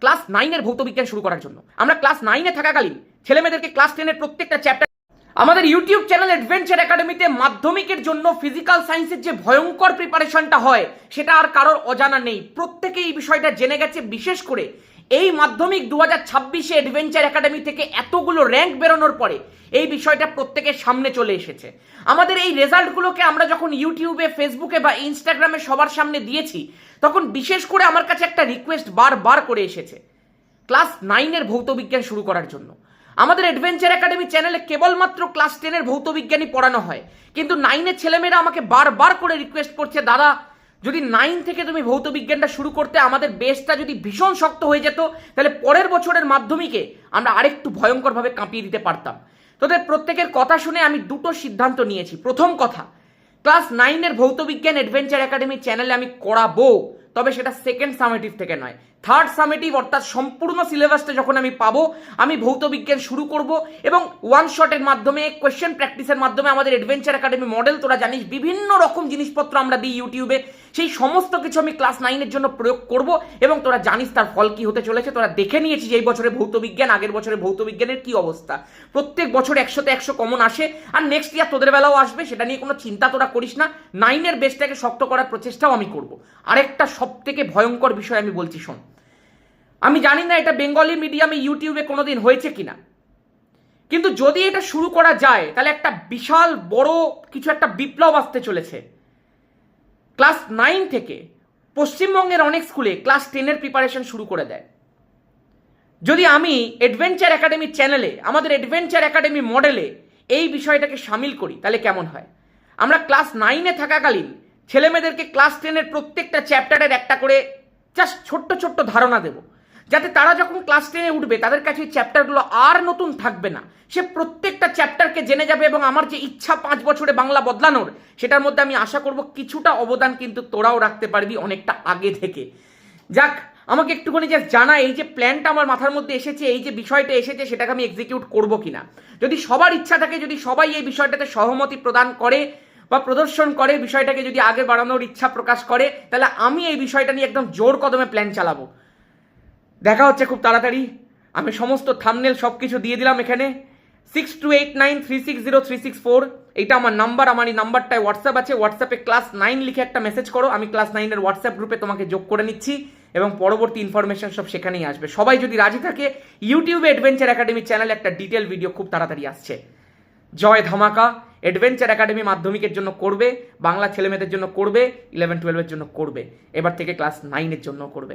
Class 9-এর ভৌতবিজ্ঞান শুরু করার জন্য। আমরা ক্লাস 9-এ থাকাকালীন ছেলেমেয়েদেরকে ক্লাস 10-এর প্রত্যেকটা চ্যাপ্টার আমাদের ইউটিউব চ্যানেল অ্যাডভেঞ্চার একাডেমিতে মাধ্যমিকের জন্য ফিজিক্যাল সায়েন্সের যে ভয়ঙ্কর প্রিপারেশনটা হয় সেটা আর কারোর অজানা নেই। প্রত্যেকে এই বিষয়টা জেনে গেছে। বিশেষ করে এই মাধ্যমিক 2026-এ অ্যাডভেঞ্চার একাডেমি থেকে এতগুলো র্যাঙ্ক বেরোনোর পরে এই বিষয়টা প্রত্যেকের সামনে চলে এসেছে। আমাদের এই রেজাল্টগুলোকে আমরা যখন ইউটিউবে, ফেসবুকে বা ইনস্টাগ্রামে সবার সামনে দিয়েছি, তখন বিশেষ করে আমার কাছে একটা রিকোয়েস্ট বারবার করে এসেছে ক্লাস 9-এর ভৌতবিজ্ঞান শুরু করার জন্য। আমাদের অ্যাডভেঞ্চার একাডেমি চ্যানেলে কেবলমাত্র ক্লাস 10-এর ভৌতবিজ্ঞানই পড়ানো হয়, কিন্তু 9-এর ছেলেমেয়েরা আমাকে বারবার করে রিকোয়েস্ট করছে, দাদা যদি 9 থেকে তুমি ভৌতবিজ্ঞানটা শুরু করতে, আমাদের বেসটা যদি ভীষণ শক্ত হয়ে যেত, তাহলে পরের বছরের মাধ্যমিকে আমরা আরেকটু ভয়ঙ্করভাবে কাঁপিয়ে দিতে পারতাম। তোদের প্রত্যেকের কথা শুনে আমি দুটো সিদ্ধান্ত নিয়েছি। প্রথম কথা, ক্লাস 9-এর ভৌতবিজ্ঞান অ্যাডভেঞ্চার একাডেমি চ্যানেলে আমি করাবো, তবে সেটা সেকেন্ড সামেটিভ থেকে নয়, থার্ড সামেটিভ, অর্থাৎ সম্পূর্ণ সিলেবাসটা যখন আমি পাবো, আমি ভৌতবিজ্ঞান শুরু করব এবং ওয়ান শটের মাধ্যমে, কোয়েশ্চেন প্র্যাকটিসের মাধ্যমে আমাদের অ্যাডভেঞ্চার একাডেমি মডেল, তোরা জানিস বিভিন্ন রকম জিনিসপত্র আমরা দিই ইউটিউবে, সেই সমস্ত কিছু আমি ক্লাস 9-এর জন্য প্রয়োগ করব এবং তোরা জানিস তার ফল কি হতে চলেছে। তোরা দেখে নিয়েছিস এই বছরে ভৌতবিজ্ঞান, আগের বছরে ভৌতবিজ্ঞানের কি অবস্থা। প্রত্যেক বছর 100-তে 100 কমন আসে, আর নেক্সট ইয়ার তোদের বেলাও আসবে, সেটা নিয়ে কোনো চিন্তা তোরা করিস না। 9-এর বেসটাকে শক্ত করার প্রচেষ্টাও আমি করব। আরেকটা সব থেকে ভয়ঙ্কর বিষয় আমি বলছি, শোন, আমি জানি না এটা বেঙ্গলি মিডিয়ামে ইউটিউবে কোনোদিন হয়েছে কিনা, কিন্তু যদি এটা শুরু করা যায় তাহলে একটা বিশাল বড় কিছু একটা বিপ্লব আসতে চলেছে। ক্লাস 9 থেকে পশ্চিমবঙ্গের অনেক স্কুলে ক্লাস 10-এর প্রিপারেশন শুরু করে দেয়। যদি আমি অ্যাডভেঞ্চার একাডেমি চ্যানেলে, আমাদের অ্যাডভেঞ্চার একাডেমি মডেলে এই বিষয়টাকে সামিল করি, তাহলে কেমন হয়? আমরা ক্লাস 9-এ থাকাকালীন ছেলেমেয়েদেরকে ক্লাস 10-এর প্রত্যেকটা চ্যাপ্টারের একটা করে জাস্ট ছোট্ট ছোট্ট ধারণা দেব, যাতে তারা যখন ক্লাস 10-এ উঠবে তাদের কাছে এই চ্যাপ্টারগুলো আর নতুন থাকবে না। সে প্রত্যেকটা চ্যাপ্টারকে জেনে যাবে এবং আমার যে ইচ্ছা 5 বছরে বাংলা বদলানোর, সেটার মধ্যে আমি আশা করব কিছুটা অবদান কিন্তু তোরাও রাখতে পারবি অনেকটা আগে থেকে। যাক, আমাকে একটুখানি জাস্ট জানা, এই যে প্ল্যানটা আমার মাথার মধ্যে এসেছে, এই যে বিষয়টা এসেছে, সেটাকে আমি এক্সিকিউট করবো কিনা। যদি সবার ইচ্ছা থাকে, যদি সবাই এই বিষয়টাতে সহমতি প্রদান করে বা প্রদর্শন করে, বিষয়টাকে যদি আগে বাড়ানোর ইচ্ছা প্রকাশ করে, তাহলে আমি এই বিষয়টা নিয়ে একদম জোর কদমে প্ল্যান চালাবো। দেখা হচ্ছে খুব তাড়াতাড়ি। আমি সমস্ত থাম্বনেল সব কিছু দিয়ে দিলাম এখানে। 6289360364 এইটা আমার নাম্বার। আমার এই নাম্বারটায় হোয়াটসঅ্যাপ আছে, হোয়াটসঅ্যাপে ক্লাস 9 লিখে একটা মেসেজ করো, আমি ক্লাস 9-এর হোয়াটসঅ্যাপ গ্রুপে তোমাকে যোগ করে নিচ্ছি এবং পরবর্তী ইনফরমেশন সব সেখানেই আসবে। সবাই যদি রাজি থাকে, ইউটিউবে অ্যাডভেঞ্চার একাডেমি চ্যানেলে একটা ডিটেল ভিডিও খুব তাড়াতাড়ি আসছে। জয় ধামাকা। অ্যাডভেঞ্চার একাডেমি মাধ্যমিকের জন্য করবে, বাংলা ছেলেমেয়েদের জন্য করবে, 11-12-এর জন্য করবে, এবার থেকে ক্লাস 9-এর জন্য করবে।